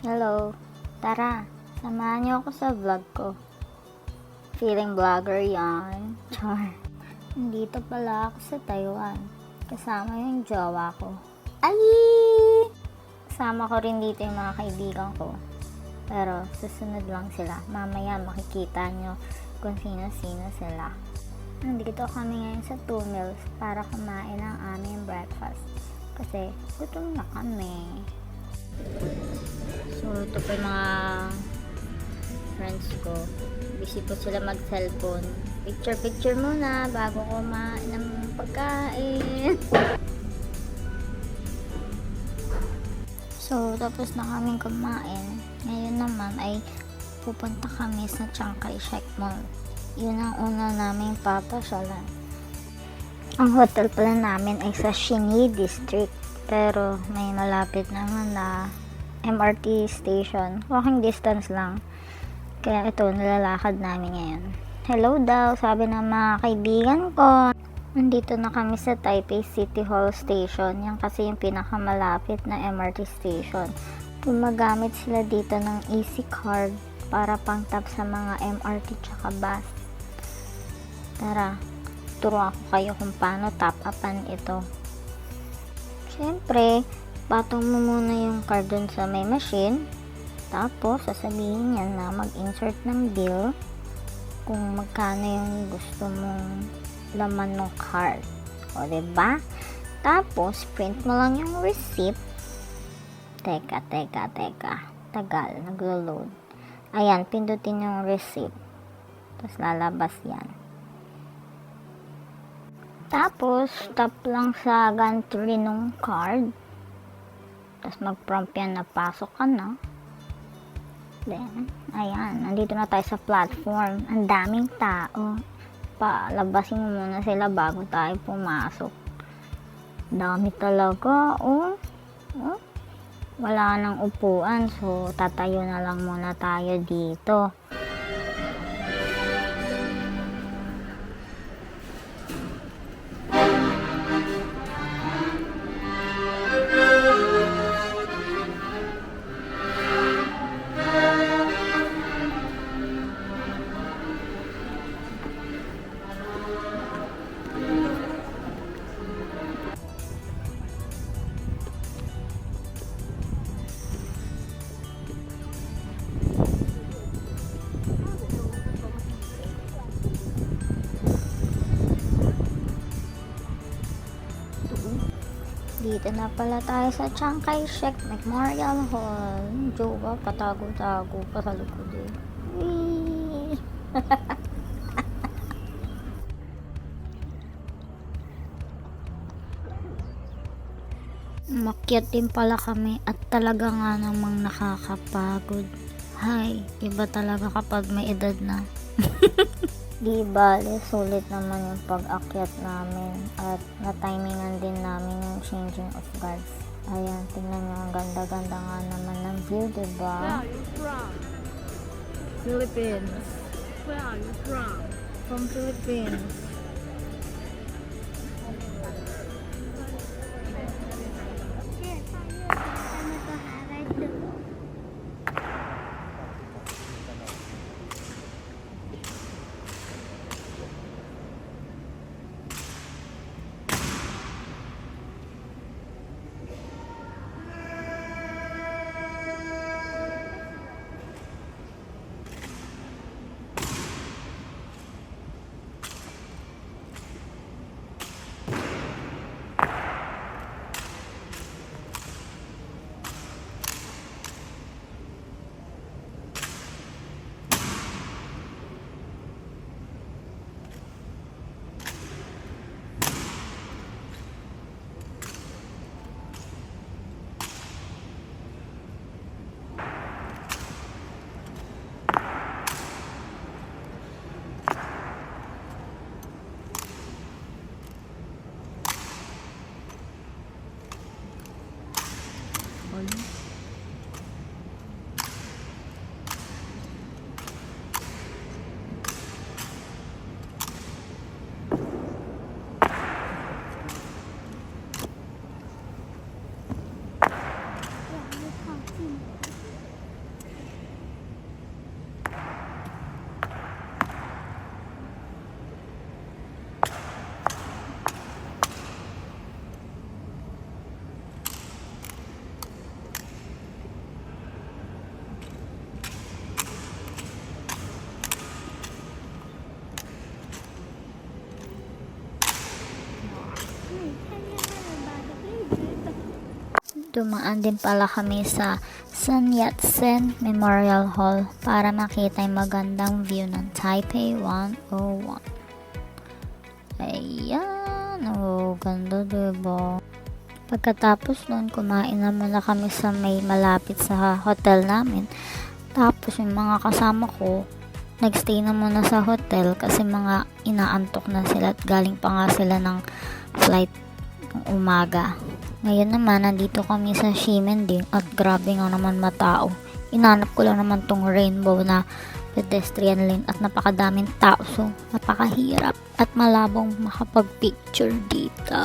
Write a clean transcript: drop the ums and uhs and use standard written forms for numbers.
Hello, tara, samahan niyo ako sa vlog ko. Feeling vlogger yan. Char. Nandito pala ako sa Taiwan. Kasama yung jowa ko. Ay! Kasama ko rin dito yung mga kaibigan ko. Pero susunod lang sila. Mamaya makikita nyo kung sino-sino sila. Nandito kami ngayon sa 2 Mills para kumain ng aming breakfast. Kasi gutom na kami. So, ito po yung mga friends ko. Busy po sila mag-cellphone. Picture muna bago kumain ng pagkain. So, tapos na kaming kumain. Ngayon naman ay pupunta kami sa Chiang Kai-shek Mall. Yun ang una naming papasyalan. Ang hotel pala namin ay sa Xinyi District. Pero may malapit naman na MRT station. Walking distance lang. Kaya ito, nilalakad namin ngayon. Hello daw, sabi ng mga kaibigan ko. Nandito na kami sa Taipei City Hall Station. Yan kasi yung pinakamalapit na MRT station. Gumagamit sila dito ng Easy Card para pang-tap sa mga MRT tsaka bus. Tara, turuan ko kayo kung paano top-upan ito. Siyempre, patong mo muna yung card dun sa may machine. Tapos, sasabihin niya na mag-insert ng bill kung magkano yung gusto mong laman ng card. O, diba? Tapos, print mo lang yung receipt. Teka. Tagal, naglo-load. Ayan, pindutin yung receipt. Tapos, lalabas yan. Tapos, tap lang sa gantry nung card. Tapos, mag-prompt yan na pasok ka na. Then, ayan. Nandito na tayo sa platform. Ang daming tao. Palabasin mo muna sila bago tayo pumasok. Dami talaga. Wala nang upuan. So, tatayo na lang muna tayo dito. Dito na pala tayo sa Chiang Kai-shek Memorial Hall. Jowa, patago-tago pa sa likod eh. Whee! Makyat din pala kami at talaga nga namang nakakapagod. Hay, iba talaga kapag may edad na. Di bale, sulit naman yung pag-akyat namin at na-timingan din namin yung changing of guards. Ayan, tingnan nyo, ang ganda-ganda nga naman ng view, diba? Where are you from? Philippines. Where are you from? From Philippines. Dumaan din pala kami sa Sun Yat-sen Memorial Hall para makita yung magandang view ng Taipei 101. Ayan, oh, ganda diba? Pagkatapos nun, kumain na muna kami sa may malapit sa hotel namin. Tapos yung mga kasama ko, nagstay na muna sa hotel kasi mga inaantok na sila at galing pa nga sila ng flight ng umaga. Ngayon naman, nandito kami sa Ximending at grabe nga naman matao. Inanap ko lang naman tong rainbow na pedestrian lane at napakadaming tao. So, napakahirap at malabong makapag-picture dito.